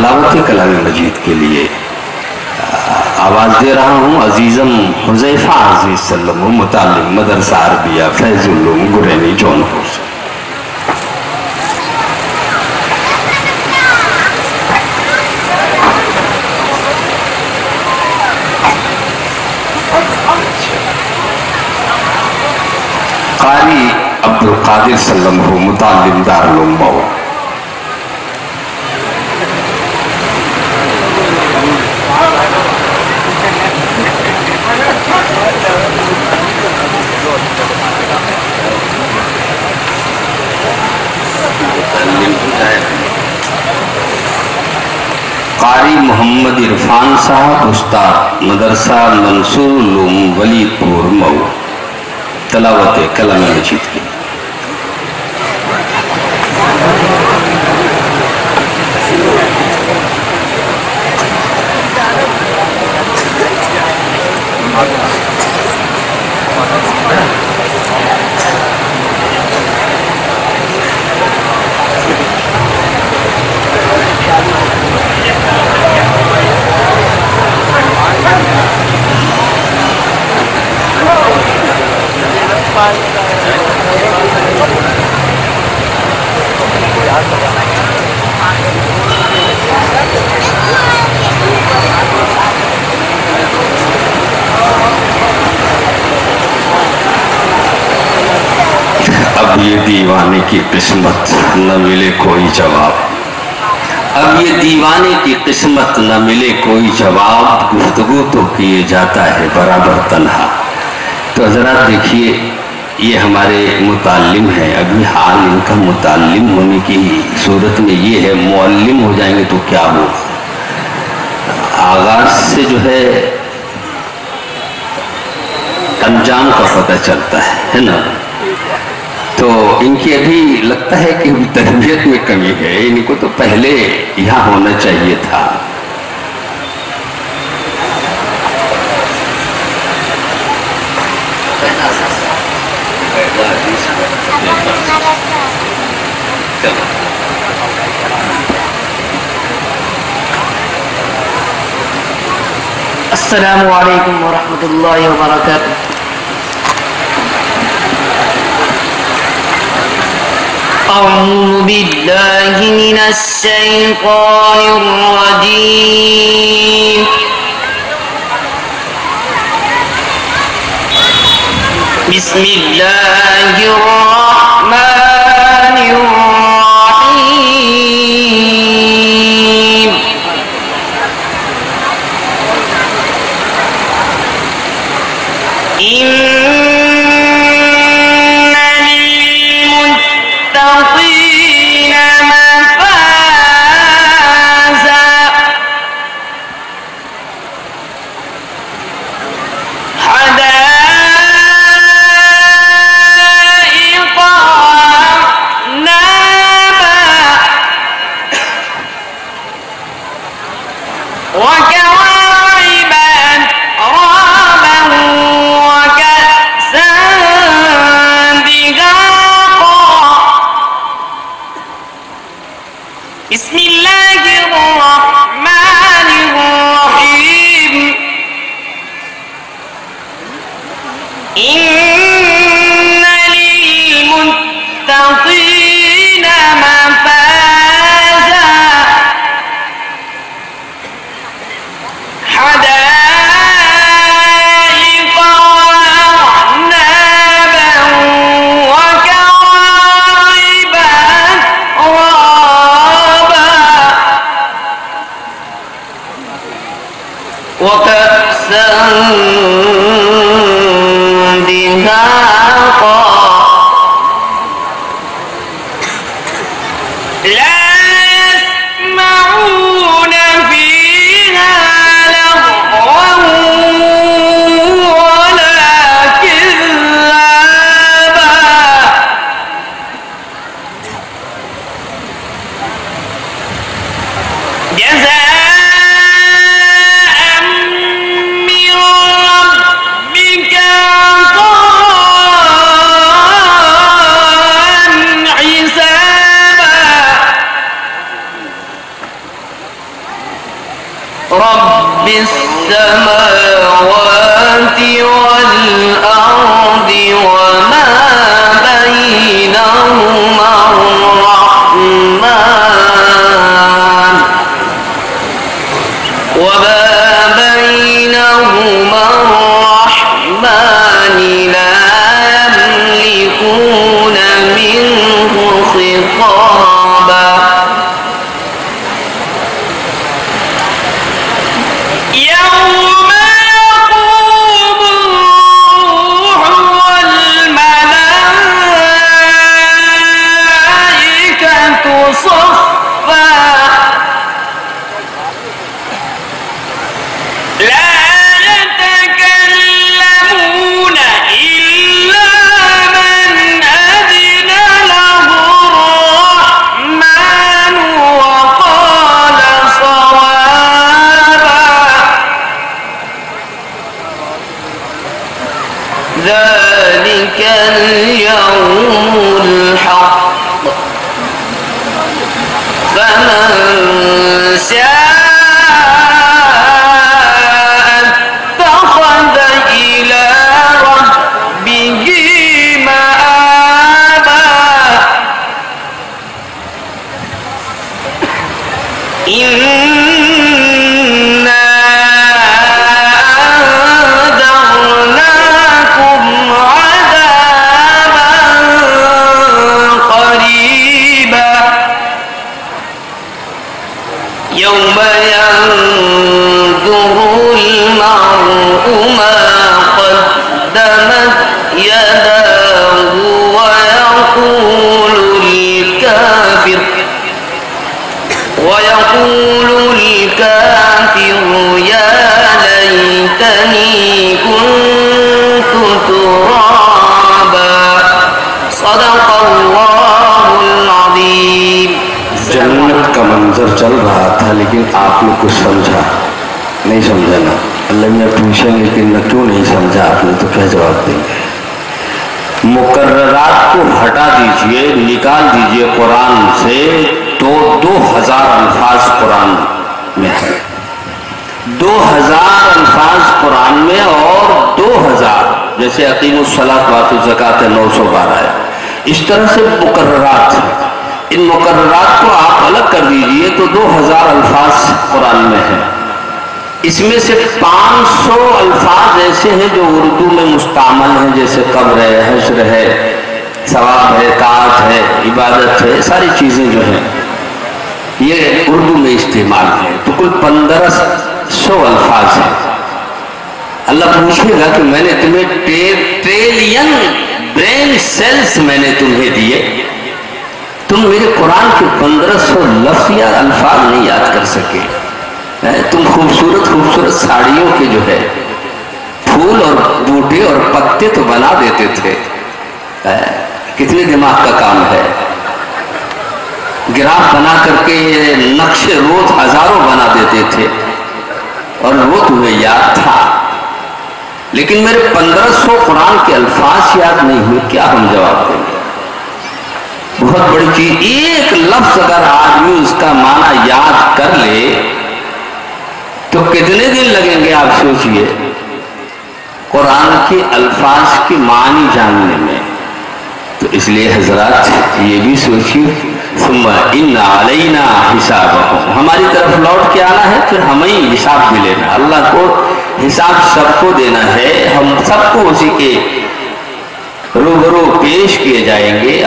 تلاوت کلام مجید کے لیے آواز دے رہا ہوں عزیزم حذیفہ عزیز سلم متعلم مدرسہ عربیہ فیض العلوم گرینی جونپور سے۔ قاری عبدالقادر سلم متعلم دارالعلوم مئو۔ قاری محمد عرفان صاحب استاد مدرسہ منصور العلوم ولیدپور مئو، تلاوت کلام مجید کی۔ اب یہ دیوانے کی قسمت نہ ملے کوئی جواب، اب یہ دیوانے کی قسمت نہ ملے کوئی جواب، گفتگو تو کیے جاتا ہے برابر تنہا۔ تو حضرات دیکھیے یہ ہمارے متعلم ہیں، ابھی حال ان کا متعلم ہونے کی صورت میں یہ ہے، معلم ہو جائیں گے تو کیا ہو۔ آغاز سے جو ہے انجام کا پتہ چلتا ہے نا، تو ان کی ابھی لگتا ہے کہ تربیت میں کمی ہے، ان کو تو پہلے یہاں ہونا چاہیے تھا۔ السلام علیکم ورحمۃ اللہ وبرکاتہ۔ اعوذ باللہ من الشیطان الرجیم، بسم اللہ الرحمن الرحیم۔ ان للمتقین مفازا، حدائق وأعنابا، وكواعب أترابا، وكأسا دهاقا۔ بسم الله الرحمن الرحيم۔ إن للمتقين مفازا، حدائق وأعنابا، وكواعب أترابا، وكأسا دهاقا، لا يسمعون فيها لغوا ولا كذابا، جزاء من ربك عطاء السماوات والأرض وما بينهما الرحمن لا يملكون منه خطابا يوم يقوم الروح والملائكة صفا لا يتكلمون إلا من أذن له الرحمن وقال صوابا ذلك اليوم الحق فمن شاء اتخذ إلى ربه مآبا إنا أنذرناكم عذابا قريبا يوم ينظر المرء ما قدمت يداه ويقول الكافر يا ليتني كنت ترابا صدق الله العظيم. جنت کا منظر چل رہا تھا لیکن آپ نے کچھ سمجھا نہیں سمجھا نا. اللہ میں پوچھیں گے کہ نہ کیوں نہیں سمجھا آپ نے تو کیا جواب دیں گے؟ مقررات کو ہٹا دیجئے, نکال دیجئے قرآن سے تو 2000 الفاظ قرآن میں ہے. 2000 الفاظ قرآن میں اور 2000 جیسے اقیم الصلاۃ وآتوا الزکاۃ 912 ہے. اس طرح سے مقررات ہیں. ان مقررات کو آپ الگ کر دیجئے تو 2000 الفاظ قرآن میں ہیں. اس میں سے 500 الفاظ ایسے ہیں جو اردو میں مستعمل ہیں, جیسے قبر ہے, حشر ہے, ثواب ہے, طاعت ہے, عبادت ہے, ساری چیزیں جو ہیں یہ اردو میں استعمال ہیں. تو کل 1500 الفاظ ہیں. اللہ پوچھے گا کہ میں نے تمہیں ٹریلین برین سیلز میں نے تمہیں دیے, تم میرے قرآن کے 1500 لفظ یا الفاظ نہیں یاد کر سکے. تم خوبصورت ساڑیوں کے جو ہے پھول اور بوٹے اور پتے تو بنا دیتے تھے. کتنے دماغ کا کام ہے. گراف بنا کر کے نقش روت ہزاروں بنا دیتے تھے اور وہ تمہیں یاد تھا, لیکن میرے 1500 قرآن کے الفاظ یاد نہیں ہوئے. کیا ہم جواب دیں گے؟ بہت بڑی چیز. ایک لفظ اگر آدمی اس کا معنی یاد کر لے تو کتنے دن لگیں گے آپ سوچئے قرآن کے الفاظ کے معنی جاننے میں. تو اس لیے حضرات یہ بھی سوچیے ثم ان علینا حسابہم, ہماری طرف لوٹ کے آنا ہے, پھر ہمیں ہی حساب بھی لینا. اللہ کو حساب سب کو دینا ہے, ہم سب کو اسی کے روبرو پیش کیے جائیں گے.